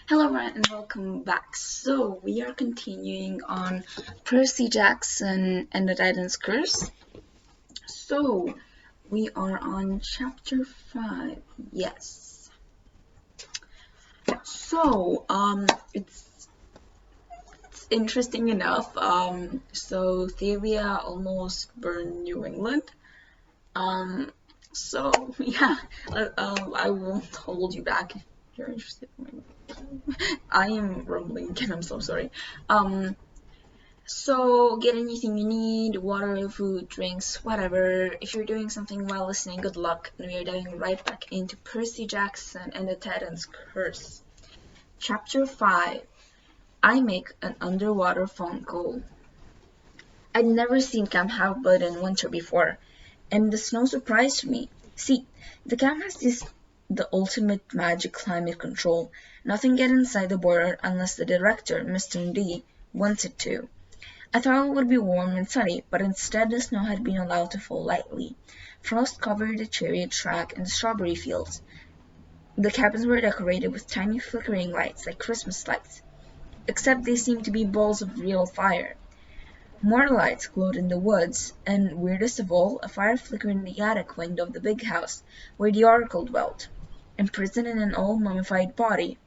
Hello everyone and welcome back. So we are continuing on Percy Jackson and the Titan's Curse. So we are on chapter 5. Yes. So it's interesting enough. So Thalia almost burned New England. Um so yeah, I won't hold you back if you're interested. I am rumbling again, I'm so sorry. Um So get anything you need, water, food, drinks, whatever. If you're doing something while listening, good luck. And we are diving right back into Percy Jackson and the Titan's Curse. Chapter 5. I make an underwater phone call. I'd never seen Camp have blood in winter before, and the snow surprised me. See, the camp has the ultimate magic climate control. Nothing gets inside the border unless the director, Mr. D, wants it to. I thought it would be warm and sunny, but instead the snow had been allowed to fall lightly. Frost covered the chariot track and the strawberry fields. The cabins were decorated with tiny flickering lights like Christmas lights, except they seemed to be balls of real fire. More lights glowed in the woods, and weirdest of all, a fire flickered in the attic window of the big house where the oracle dwelt, imprisoned in an old mummified body.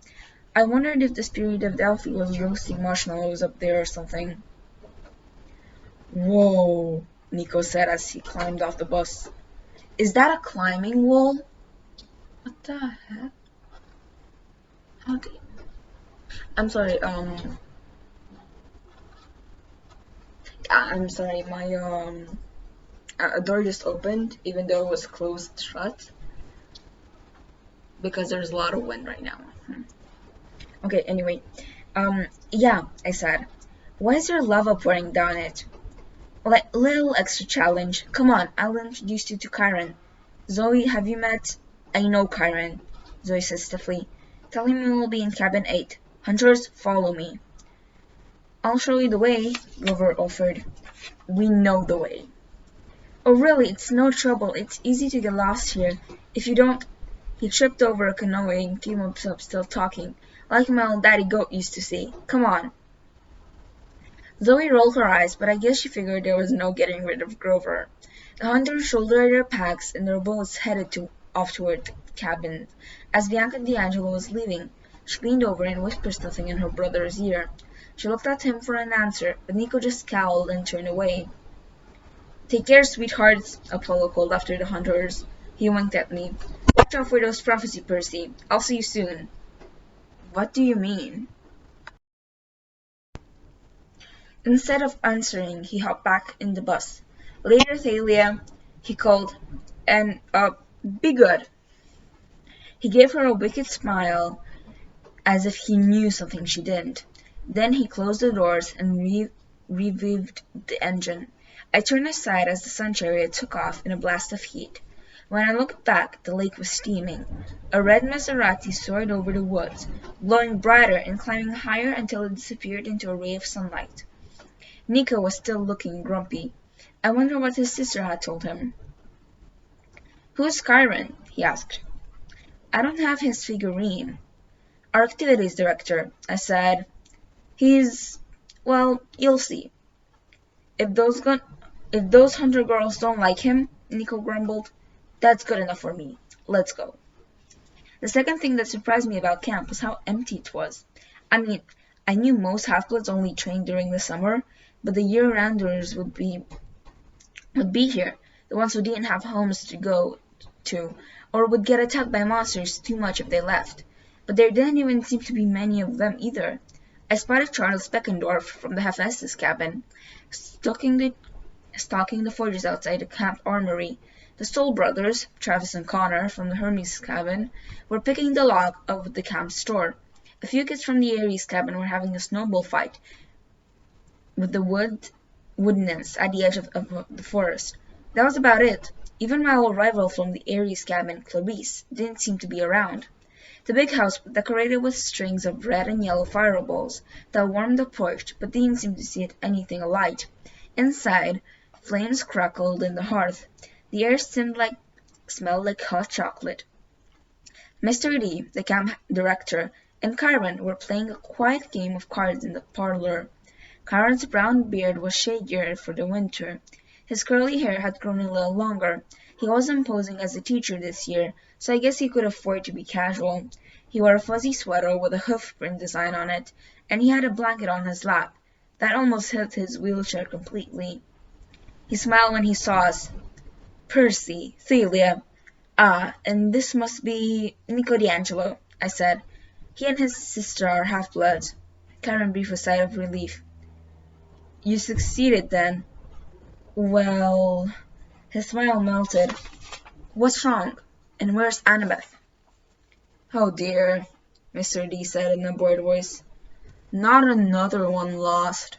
I wondered if the spirit of Delphi was roasting marshmallows up there or something. "Whoa," Nico said as he climbed off the bus. "Is that a climbing wall?" What the heck? How did... I'm sorry, I'm sorry, my, a door just opened, even though it was closed shut, because there's a lot of wind right now. Okay, anyway, yeah, I said. Why is there lava pouring down it? Like, little extra challenge. Come on, I'll introduce you to Kyron. Zoe, have you met? I know Kyron, Zoe said stiffly. Tell him we will be in cabin 8. Hunters, follow me. I'll show you the way, Grover offered. We know the way. Oh really, it's no trouble. It's easy to get lost here. If you don't... He tripped over a canoe and came up still talking, like my old daddy goat used to say. Come on. Zoe rolled her eyes, but I guess she figured there was no getting rid of Grover. The hunters shouldered their packs and their boats headed off toward the cabin. As Bianca D'Angelo was leaving, she leaned over and whispered something in her brother's ear. She looked at him for an answer, but Nico just scowled and turned away. Take care, sweethearts, Apollo called after the hunters. He winked at me. Watch out for those prophecy, Percy. I'll see you soon. What do you mean? Instead of answering, he hopped back in the bus. Later, Thalia, he called, and, be good. He gave her a wicked smile, as if he knew something she didn't. Then he closed the doors and revived the engine. I turned aside as the sun chariot took off in a blast of heat. When I looked back, the lake was steaming. A red Maserati soared over the woods, glowing brighter and climbing higher until it disappeared into a ray of sunlight. Nico was still looking grumpy. I wonder what his sister had told him. Who's Kyron? He asked. I don't have his figurine. Our activities director, I said. Well, you'll see. If those hunter girls don't like him, Nico grumbled, that's good enough for me. Let's go. The second thing that surprised me about camp was how empty it was. I mean, I knew most half-bloods only trained during the summer, but the year-rounders would be here, the ones who didn't have homes to go to, or would get attacked by monsters too much if they left. But there didn't even seem to be many of them either. I spotted Charles Beckendorf from the Hephaestus cabin, stalking the forges outside the camp armory. The Stoll brothers, Travis and Connor, from the Hermes cabin, were picking the lock of the camp store. A few kids from the Ares cabin were having a snowball fight with the wood nymphs at the edge of the forest. That was about it. Even my old rival from the Ares cabin, Clarice, didn't seem to be around. The big house was decorated with strings of red and yellow fireballs that warmed the porch, but didn't seem to see anything alight. Inside, flames crackled in the hearth. The air smelled like hot chocolate. Mr. D, the camp director, and Chiron were playing a quiet game of cards in the parlor. Chiron's brown beard was shaggier for the winter. His curly hair had grown a little longer. He wasn't posing as a teacher this year, so I guess he could afford to be casual. He wore a fuzzy sweater with a hoof print design on it, and he had a blanket on his lap. That almost hid his wheelchair completely. He smiled when he saw us. "Percy, Celia. Ah, and this must be Nico D'Angelo," I said. "He and his sister are half-bloods." Karen breathed a sigh of relief. "You succeeded, then?" "Well—" His smile melted. "What's wrong? And where's Annabeth?" "Oh dear," Mr. D said in a bored voice. "Not another one lost."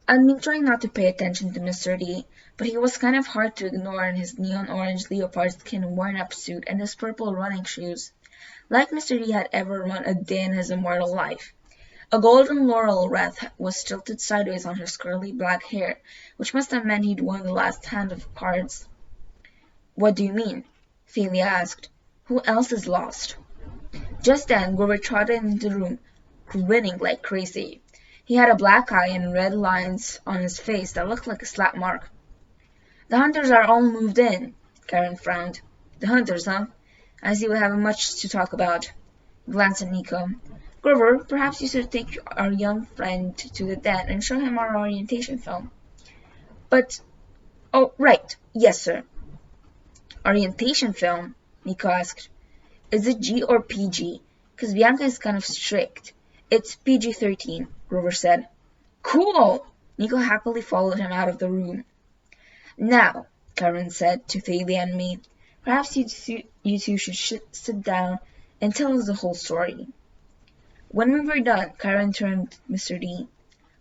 I'd been trying not to pay attention to Mr. D, but he was kind of hard to ignore in his neon-orange leopard skin worn-up suit and his purple running shoes. Like Mr. D had ever run a day in his immortal life. A golden laurel wreath was tilted sideways on his curly black hair, which must have meant he'd won the last hand of cards. "What do you mean?" Celia asked. "Who else is lost?" Just then Grover trotted into the room, grinning like crazy. He had a black eye and red lines on his face that looked like a slap mark. "The hunters are all moved in," Karen frowned. "The hunters, huh? I see we have much to talk about." He glanced at Nico. "Grover, perhaps you should take our young friend to the den and show him our orientation film." "But— Oh, right. Yes, sir." "Orientation film?" Nico asked. "Is it G or PG? 'Cause Bianca is kind of strict." "It's PG-13, Grover said. "Cool!" Nico happily followed him out of the room. "Now," Karen said to Thalia and me, "perhaps you two should sit down and tell us the whole story." When we were done, Karen turned to Mr. D.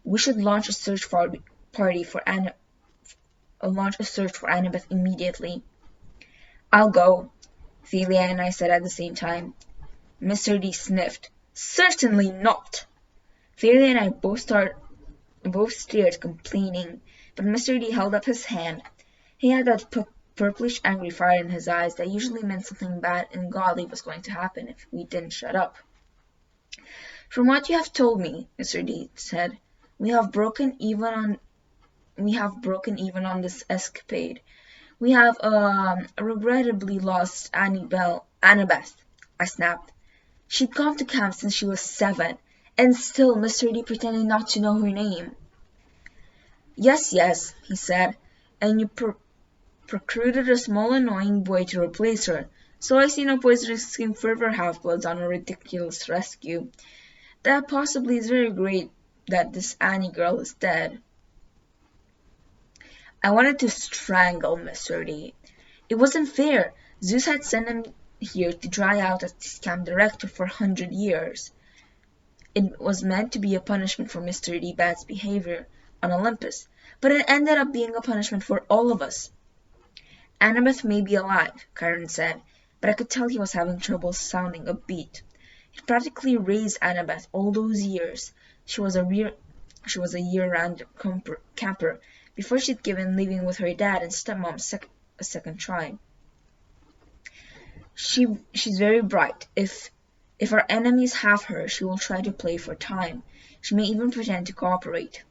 "We should launch a search party for Annabeth immediately." "I'll go," Thalia and I said at the same time. Mr. D sniffed. "Certainly not." Thalia and I both stared complaining, but Mr. D held up his hand. He had that purplish angry fire in his eyes that usually meant something bad and godly was going to happen if we didn't shut up. "From what you have told me," Mr. D said, we have broken even on this escapade. We have regrettably lost Annabeth," I snapped. "She'd gone to camp since she was 7, and still Mr. D pretended not to know her name." Yes, he said, "and you recruited a small annoying boy to replace her, so I see no point risking further half-bloods on a ridiculous rescue. That possibly is very great that this Annie girl is dead." I wanted to strangle Mr. D. It wasn't fair. Zeus had sent him here to dry out as camp director for 100 years. It was meant to be a punishment for Mr. D. Bad's behavior on Olympus, but it ended up being a punishment for all of us. "Annabeth may be alive," Chiron said, but I could tell he was having trouble sounding upbeat. He'd practically raised Annabeth all those years. She was a year-round camper before she'd given living with her dad and stepmom a second try. She's very bright. If our enemies have her, she will try to play for time. She may even pretend to cooperate."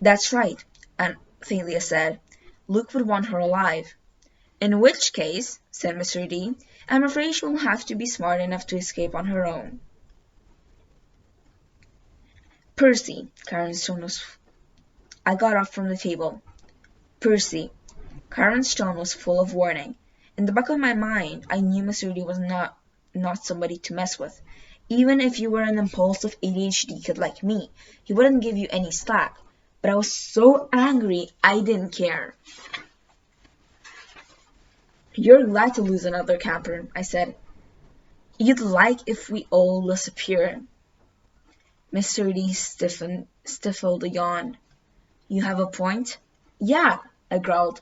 "That's right," Thalia said. "Luke would want her alive." "In which case," said Mr. D, "I'm afraid she will have to be smart enough to escape on her own." "Percy," Karen's tone was. I got up from the table. "Percy." Karen's tone was full of warning. In the back of my mind, I knew Mr. D was not somebody to mess with. Even if you were an impulsive ADHD kid like me, he wouldn't give you any slack. But I was so angry, I didn't care. "You're glad to lose another camper," I said. "You'd like if we all disappear." Mr. D stifled a yawn. "You have a point?" "Yeah," I growled.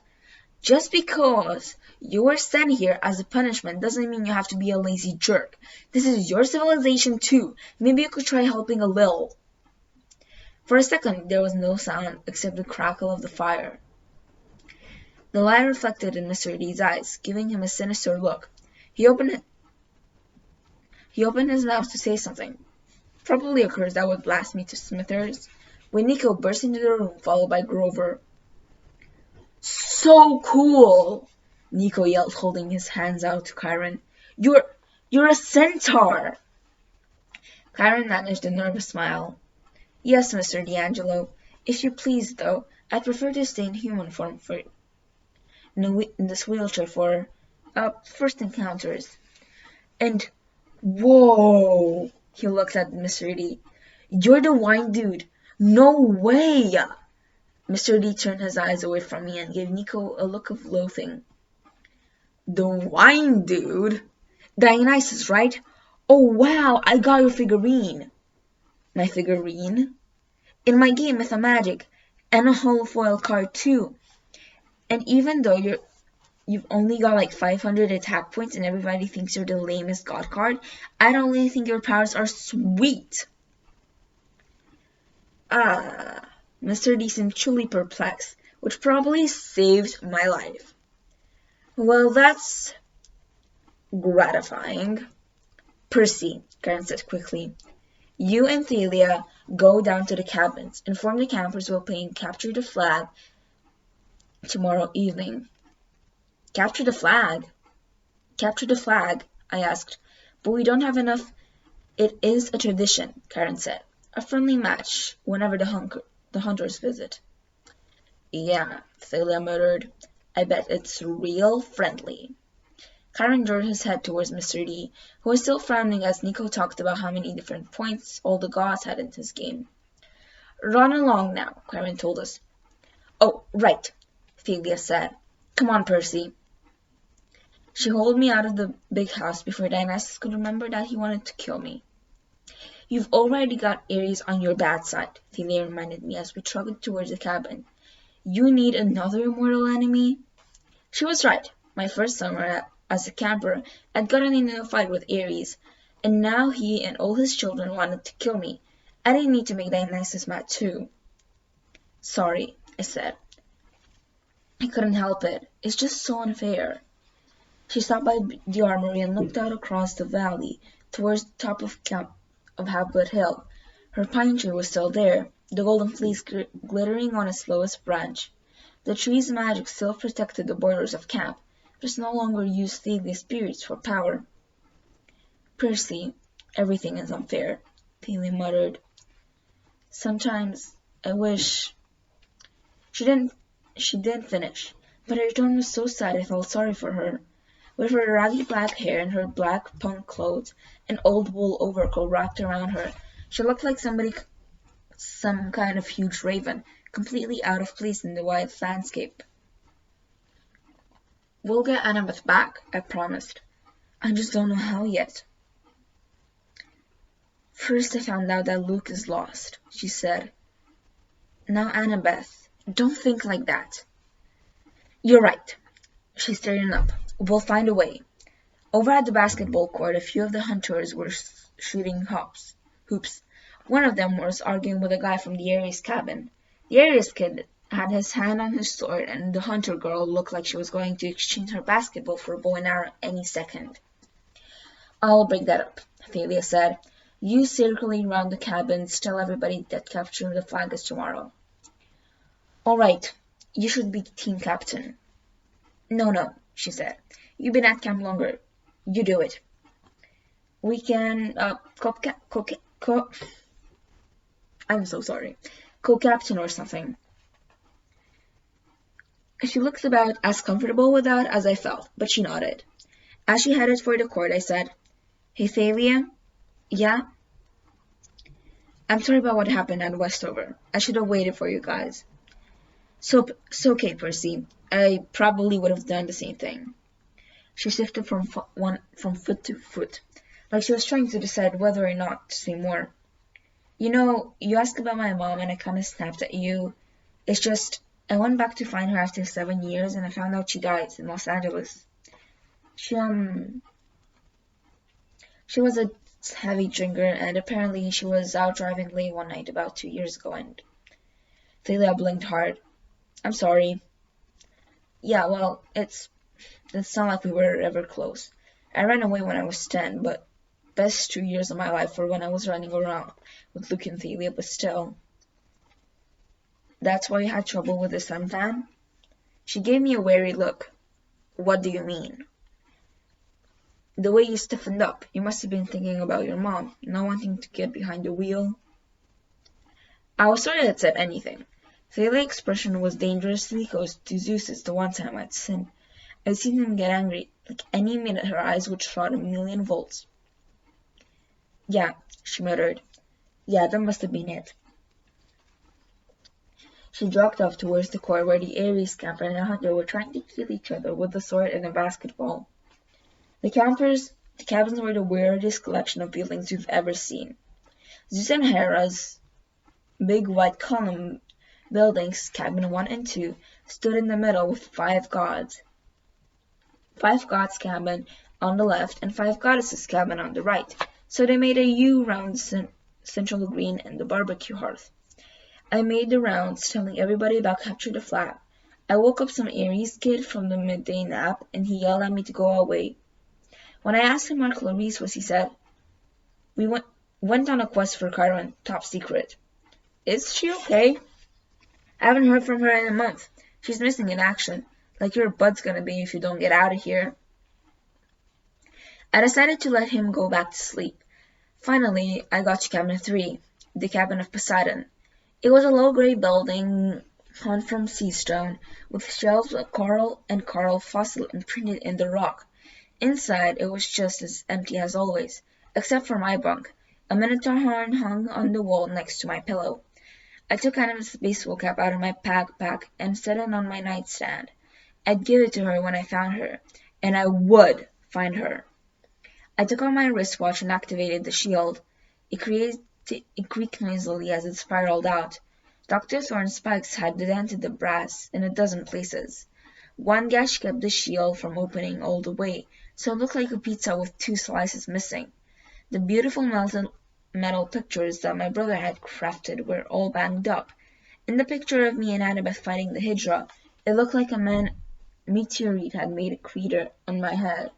"Just because you were sent here as a punishment doesn't mean you have to be a lazy jerk. This is your civilization too. Maybe you could try helping a little." For a second there was no sound except the crackle of the fire. The light reflected in Mr. D's eyes, giving him a sinister look. He opened He opened his mouth to say something, probably a curse that would blast me to smithers, when Nico burst into the room, followed by Grover. So cool! Nico yelled, holding his hands out to Chiron. You're a centaur! Chiron managed a nervous smile. Yes, Mr. D'Angelo. If you please, though, I'd prefer to stay in human form in this wheelchair for first encounters. And whoa! He looked at Mr. D. You're the wine dude. No way! Mr. D turned his eyes away from me and gave Nico a look of loathing. The wine dude? Dionysus, right? Oh wow, I got your figurine. My figurine? In my game with a magic, and a holofoil card too. And even though you've only got like 500 attack points and everybody thinks you're the lamest god card, I don't really think your powers are sweet. Mr. D seemed truly perplexed, which probably saved my life. Well, that's gratifying. Percy, Karen said quickly. You and Thalia go down to the cabins. Inform the campers we're playing Capture the Flag tomorrow evening. Capture the flag? Capture the flag, I asked. But we don't have enough. It is a tradition, Karen said. A friendly match whenever the hunters visit. Yeah, Thalia muttered. I bet it's real friendly. Karen turned his head towards Mr. D, who was still frowning as Nico talked about how many different points all the gods had in his game. Run along now, Karen told us. Oh, right, Thalia said. Come on, Percy. She hauled me out of the big house before Dionysus could remember that he wanted to kill me. You've already got Ares on your bad side, Thalia reminded me as we trudged towards the cabin. You need another immortal enemy? She was right. My first summer as a camper, I'd gotten into a fight with Ares, and now he and all his children wanted to kill me. I didn't need to make Dionysus mad too. Sorry, I said. I couldn't help it. It's just so unfair. She stopped by the armory and looked out across the valley towards the top of Hablet Hill. Her pine tree was still there, the golden fleece glittering on its lowest branch. The tree's magic still protected the borders of camp, just no longer used Thalia's spirits for power. Percy, everything is unfair, Thalia muttered. Sometimes I wish... She didn't finish, but her tone was so sad I felt sorry for her. With her raggy black hair and her black punk clothes, an old wool overcoat wrapped around her, she looked like some kind of huge raven, completely out of place in the wide landscape. We'll get Annabeth back, I promised. I just don't know how yet. First I found out that Luke is lost, she said. Now Annabeth, don't think like that. You're right. She straightened up. We'll find a way. Over at the basketball court, a few of the hunters were shooting hoops. One of them was arguing with a guy from the Ares cabin. The Ares kid had his hand on his sword, and the hunter girl looked like she was going to exchange her basketball for a bow and arrow any second. I'll break that up, Thalia said. You circling around the cabins, tell everybody that Capture the Flag is tomorrow. All right, you should be team captain. No, she said. You've been at camp longer. You do it. We can, I'm so sorry. Co-captain or something. She looked about as comfortable with that as I felt, but she nodded. As she headed for the court, I said, Hey, Thalia? Yeah? I'm sorry about what happened at Westover. I should have waited for you guys. So okay, Percy. I probably would have done the same thing. She shifted from foot to foot, like she was trying to decide whether or not to say more. You know, you asked about my mom and I kind of snapped at you. It's just, I went back to find her after 7 years and I found out she died in Los Angeles. She was a heavy drinker and apparently she was out driving late one night about 2 years ago and Thalia blinked hard. I'm sorry. Yeah, well, it's not like we were ever close. I ran away when I was 10, but best 2 years of my life were when I was running around with Luke and Thalia, but still. That's why you had trouble with the suntan? She gave me a wary look. What do you mean? The way you stiffened up. You must have been thinking about your mom, not wanting to get behind the wheel. I was sorry I had said anything. Thalia's expression was dangerously close to Zeus's the one time I'd seen him get angry, like any minute her eyes would shot 1,000,000 volts. Yeah, she muttered. Yeah, that must have been it. She jogged off towards the court where the Ares camper and the hunter were trying to kill each other with a sword and a basketball. The cabins were the weirdest collection of buildings you've ever seen. Zeus and Hera's big white column buildings, cabin 1 and 2, stood in the middle with 5 gods. 5 gods' cabin on the left and 5 goddesses' cabin on the right, so they made a U round central green and the barbecue hearth. I made the rounds, telling everybody about Capture the Flag. I woke up some Ares kid from the midday nap, and he yelled at me to go away. When I asked him where Clarice was, he said, "We went on a quest for Chiron, top secret." Is she okay? I haven't heard from her in a month. She's missing in action, like your butt's gonna be if you don't get out of here. I decided to let him go back to sleep. Finally, I got to cabin 3, the cabin of Poseidon. It was a low grey building hewn from sea stone, with shelves of coral and coral fossil imprinted in the rock. Inside, it was just as empty as always, except for my bunk. A minotaur horn hung on the wall next to my pillow. I took Anima's baseball cap out of my backpack and set it on my nightstand. I'd give it to her when I found her, and I would find her. I took out my wristwatch and activated the shield. It creaked noisily as it spiraled out. Dr. Thorne's spikes had dented the brass in a dozen places. One gash kept the shield from opening all the way, so it looked like a pizza with 2 slices missing. The beautiful melted metal pictures that my brother had crafted were all banged up. In the picture of me and Annabeth fighting the Hydra, it looked like a meteorite had made a crater on my head.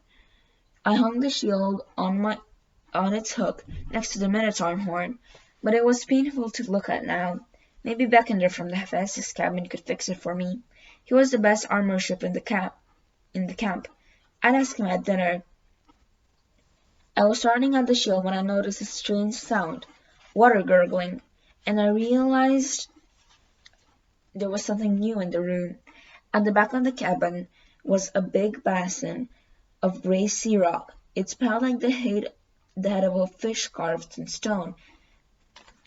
I hung the shield on its hook next to the Minotaur horn, but it was painful to look at now. Maybe Beckender from the Hephaestus cabin could fix it for me. He was the best armor ship in the camp. I'd ask him at dinner. I was starting at the shield when I noticed a strange sound, water gurgling, and I realized there was something new in the room. At the back of the cabin was a big basin of grey sea rock. It smelled like the head of a fish carved in stone.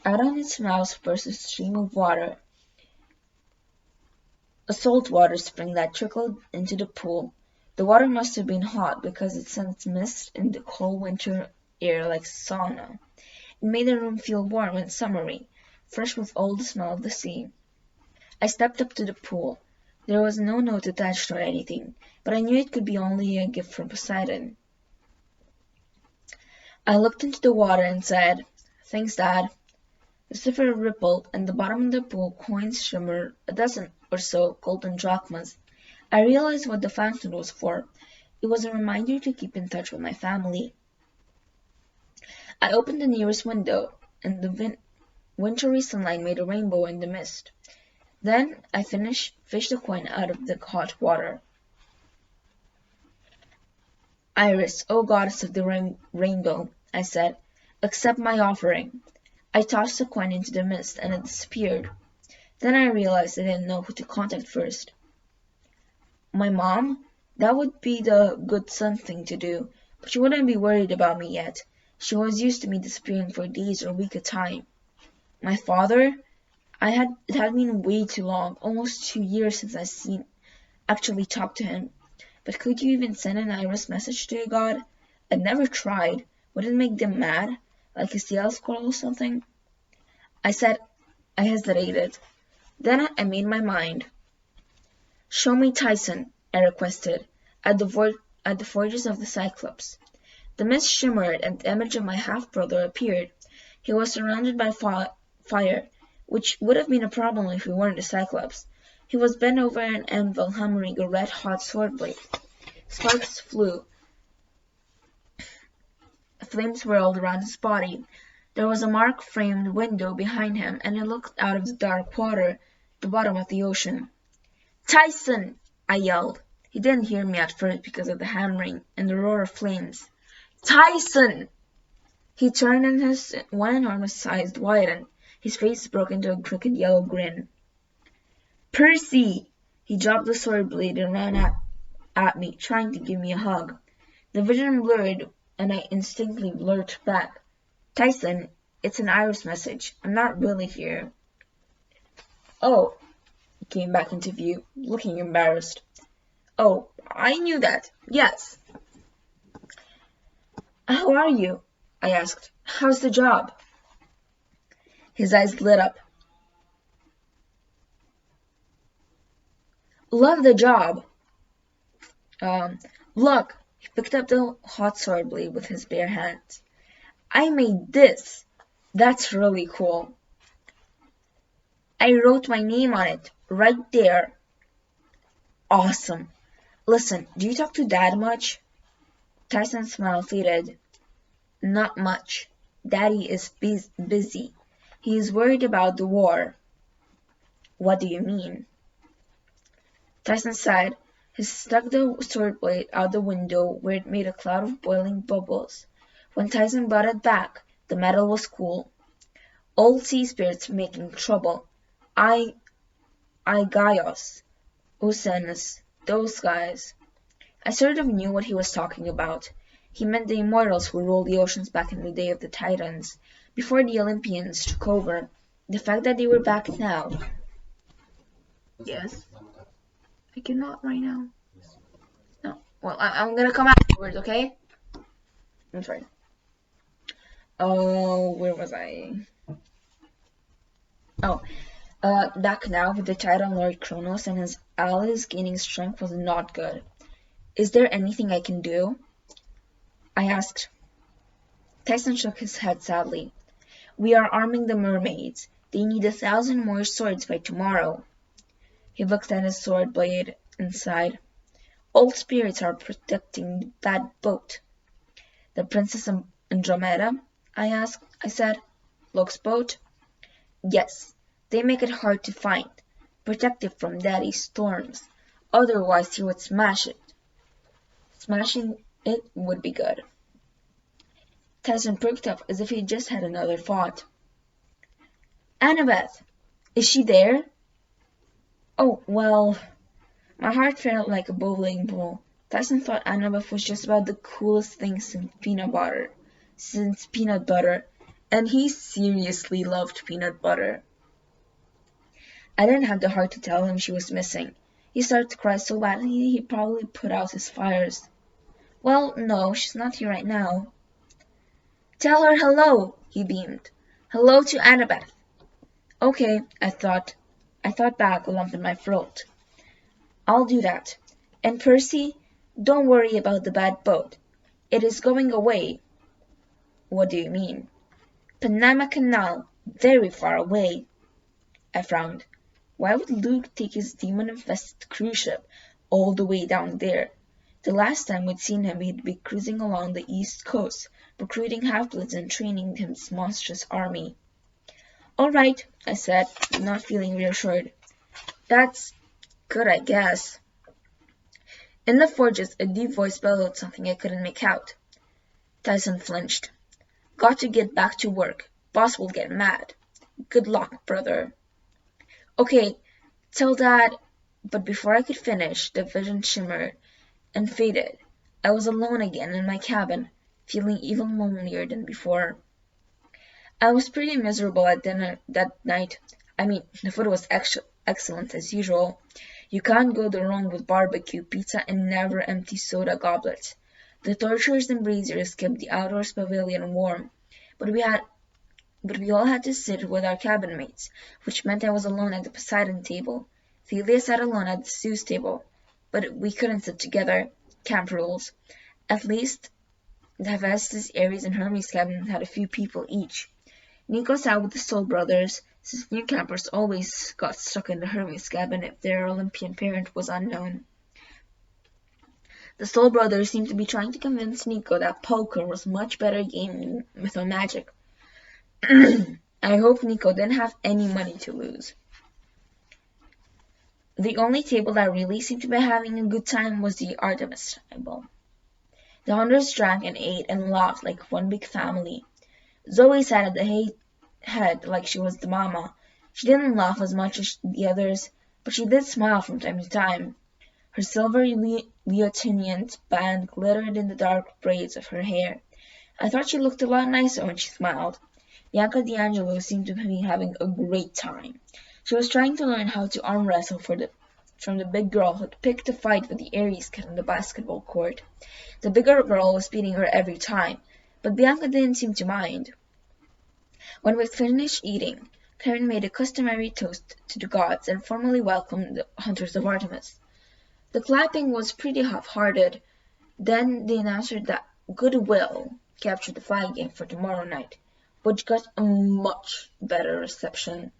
Out of its mouth burst a stream of water, a salt water spring that trickled into the pool. The water must have been hot because it sent mist in the cold winter air like sauna. It made the room feel warm and summery, fresh with all the smell of the sea. I stepped up to the pool. There was no note attached or anything, but I knew it could be only a gift from Poseidon. I looked into the water and said, "Thanks, Dad." The zephyr rippled, and the bottom of the pool coins shimmered, a dozen or so golden drachmas. I realized what the fountain was for. It was a reminder to keep in touch with my family. I opened the nearest window, and the wintry sunlight made a rainbow in the mist. Then I fished a coin out of the hot water. "Iris, O goddess of the rainbow," I said, "accept my offering." I tossed the coin into the mist, and it disappeared. Then I realized I didn't know who to contact first. My mom? That would be the good son thing to do, but she wouldn't be worried about me yet. She was used to me disappearing for days or a week at a time. My father? It had been way too long, almost 2 years since I actually talked to him. But could you even send an Iris message to a god? I'd never tried. Would it make them mad? Like a seal squirrel or something? I hesitated. Then I made my mind. "Show me Tyson," I requested, at the forges of the Cyclops. The mist shimmered, and the image of my half-brother appeared. He was surrounded by fire, which would have been a problem if we weren't the Cyclops. He was bent over an anvil hammering a red-hot sword blade. Sparks flew Flames whirled around his body. There was a mark-framed window behind him, and he looked out of the dark water, the bottom of the ocean. "Tyson!" I yelled. He didn't hear me at first because of the hammering and the roar of flames. "Tyson!" He turned and his one enormous eyes widened. His face broke into a crooked yellow grin. "Percy!" He dropped the sword blade and ran at me, trying to give me a hug. The vision blurred, and I instinctively lurched back. "Tyson, it's an Iris message. I'm not really here." "Oh," he came back into view, looking embarrassed. "Oh, I knew that. Yes." "How are you?" I asked. "How's the job?" His eyes lit up. "Love the job." Look. He picked up the hot sword blade with his bare hands. "I made this. That's really cool. I wrote my name on it, right there." "Awesome. Listen, do you talk to Dad much?" Tyson's smile faded. "Not much. Daddy is busy. He is worried about the war." "What do you mean?" Tyson sighed. He stuck the sword blade out the window, where it made a cloud of boiling bubbles. When Tyson brought it back, the metal was cool. "Old sea spirits making trouble. I Gaios, Oceanus, those guys." I sort of knew what he was talking about. He meant the immortals who ruled the oceans back in the day of the Titans, before the Olympians took over. The fact that they were back now. Yes. I cannot right now. No. Well, I'm gonna come afterwards, okay? I'm sorry. Oh, where was I? Oh, back now with the Titan Lord Kronos and his allies gaining strength was not good. "Is there anything I can do?" I asked. Tyson shook his head sadly. "We are arming the mermaids. They need 1,000 more swords by tomorrow." He looked at his sword blade and sighed. "Old spirits are protecting that boat." "The Princess Andromeda?" I said. "Luke's boat?" "Yes. They make it hard to find. Protect it from Daddy's storms. Otherwise he would smash it." "Smashing it would be good." Tyson perked up as if he just had another thought. "Annabeth! Is she there?" "Oh, well..." My heart felt like a bowling ball. Tyson thought Annabeth was just about the coolest thing since peanut butter, and he seriously loved peanut butter. I didn't have the heart to tell him she was missing. He started to cry so badly he probably put out his fires. "Well, no, she's not here right now." "Tell her hello," he beamed. "Hello to Annabeth." "Okay," I thought back, a lump in my throat. "I'll do that. And Percy, don't worry about the bad boat. It is going away." "What do you mean?" "Panama Canal, very far away." I frowned. Why would Luke take his demon-infested cruise ship all the way down there? The last time we'd seen him he'd be cruising along the east coast, recruiting half-bloods and training his monstrous army. "All right," I said, not feeling reassured. "That's good, I guess." In the forges, a deep voice bellowed something I couldn't make out. Tyson flinched. "Got to get back to work. Boss will get mad. Good luck, brother." "Okay, tell Dad..." But before I could finish, the vision shimmered and faded. I was alone again in my cabin, feeling even lonelier than before. I was pretty miserable at dinner that night. I mean, the food was excellent as usual. You can't go wrong with barbecue, pizza, and never empty soda goblets. The torchers and braziers kept the outdoors pavilion warm, but we all had to sit with our cabin mates, which meant I was alone at the Poseidon table. Thelia sat alone at the Zeus table, but we couldn't sit together. Camp rules. At least, the Hephaestus, Ares, and Hermes cabin had a few people each. Nico sat with the Soul Brothers, since new campers always got stuck in the Hermes cabin if their Olympian parent was unknown. The Soul Brothers seemed to be trying to convince Nico that poker was a much better game with no magic. I hope Nico didn't have any money to lose. The only table that really seemed to be having a good time was the Artemis table. The hunters drank and ate and laughed like one big family. Zoe sat at the head like she was the mama. She didn't laugh as much as the others, but she did smile from time to time. Her silver Leotinian band glittered in the dark braids of her hair. I thought she looked a lot nicer when she smiled. Bianca D'Angelo seemed to be having a great time. She was trying to learn how to arm wrestle from the big girl who'd picked a fight with the Aries kid on the basketball court. The bigger girl was beating her every time, but Bianca didn't seem to mind. When we finished eating, Karen made a customary toast to the gods and formally welcomed the hunters of Artemis. The clapping was pretty half-hearted. Then they announced that Goodwill captured the flag game for tomorrow night, which got a much better reception.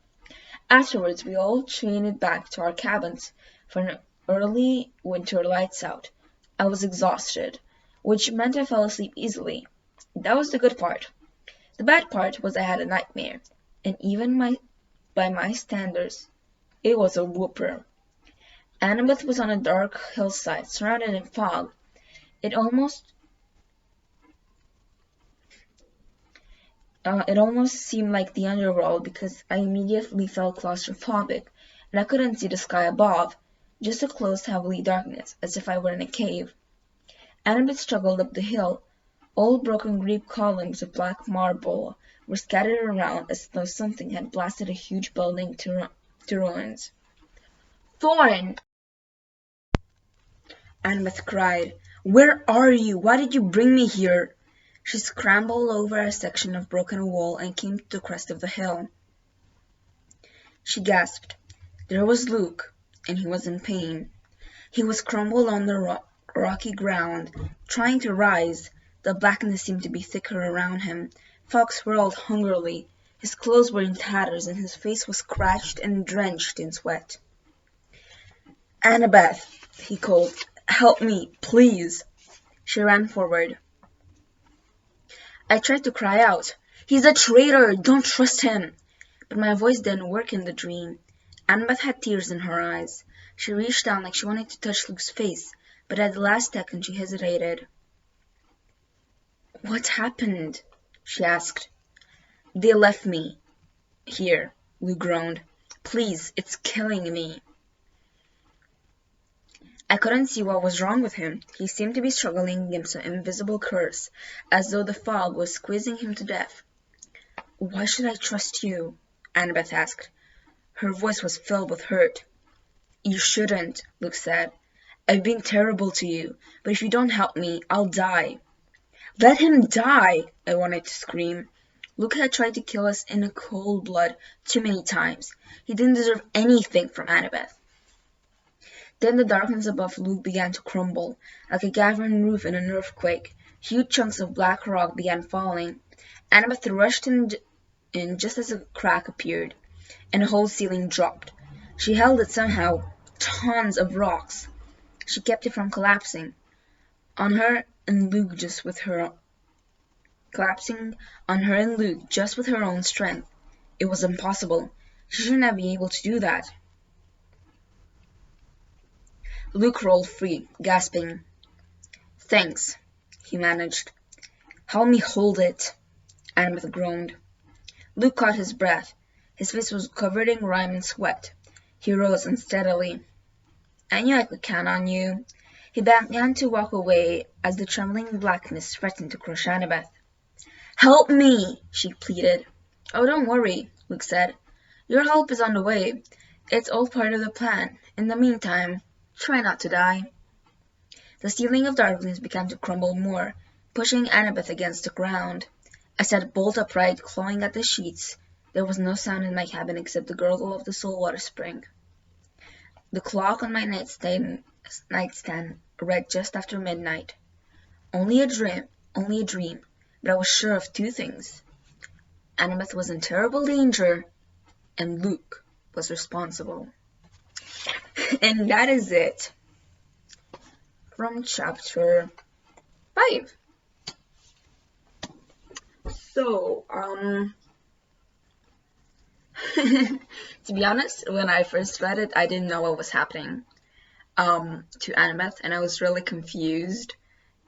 Afterwards, we all trained back to our cabins for an early winter lights out. I was exhausted, which meant I fell asleep easily. That was the good part. The bad part was I had a nightmare, and even by my standards, it was a whooper. Annabeth was on a dark hillside, surrounded in fog. It almost seemed like the underworld because I immediately felt claustrophobic, and I couldn't see the sky above, just a closed, heavy darkness, as if I were in a cave. Annabeth struggled up the hill. Old broken Greek columns of black marble were scattered around as though something had blasted a huge building to ruins. "Thorn!" Annabeth cried. "Where are you? Why did you bring me here?" She scrambled over a section of broken wall and came to the crest of the hill. She gasped. There was Luke, and he was in pain. He was crumpled on the rocky ground, trying to rise. The blackness seemed to be thicker around him. Fog swirled hungrily. His clothes were in tatters, and his face was scratched and drenched in sweat. "Annabeth," he called, "help me, please." She ran forward. I tried to cry out, "He's a traitor! Don't trust him!" But my voice didn't work in the dream. Annabeth had tears in her eyes. She reached down like she wanted to touch Luke's face, but at the last second she hesitated. "What happened?" she asked. "They left me here," Luke groaned. "Please, it's killing me." I couldn't see what was wrong with him. He seemed to be struggling against an invisible curse, as though the fog was squeezing him to death. "Why should I trust you?" Annabeth asked. Her voice was filled with hurt. "You shouldn't," Luke said. "I've been terrible to you, but if you don't help me, I'll die." "Let him die!" I wanted to scream. Luke had tried to kill us in cold blood too many times. He didn't deserve anything from Annabeth. Then the darkness above Luke began to crumble, like a cavern roof in an earthquake. Huge chunks of black rock began falling. Annabeth rushed in just as a crack appeared, and the whole ceiling dropped. She held it somehow. Tons of rocks. She kept it from collapsing on her and Luke just with her own strength. It was impossible. She shouldn't have been able to do that. Luke rolled free, gasping. "Thanks," he managed. "Help me hold it," Annabeth groaned. Luke caught his breath. His face was covered in grime and sweat. He rose unsteadily. "I knew I could count on you." He began to walk away as the trembling blackness threatened to crush Annabeth. "Help me!" she pleaded. "Oh, don't worry," Luke said. "Your help is on the way. It's all part of the plan. In the meantime, try not to die." The ceiling of darkness began to crumble more, pushing Annabeth against the ground. I sat bolt upright, clawing at the sheets. There was no sound in my cabin except the gurgle of the saltwater spring. The clock on my nightstand read just after midnight. Only a dream, but I was sure of two things. Annabeth was in terrible danger, and Luke was responsible. And that is it from chapter 5. So, to be honest, when I first read it, I didn't know what was happening to Annabeth, and I was really confused,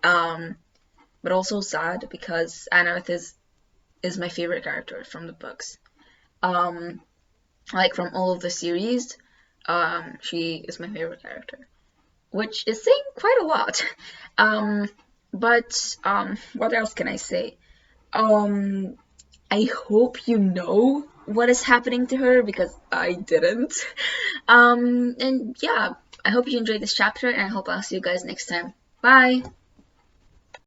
but also sad because Annabeth is my favorite character from the books. Like from all of the series, she is my favorite character, which is saying quite a lot. But what else can I say? I hope you know what is happening to her because I didn't. And yeah, I hope you enjoyed this chapter, and I hope I'll see you guys next time. Bye!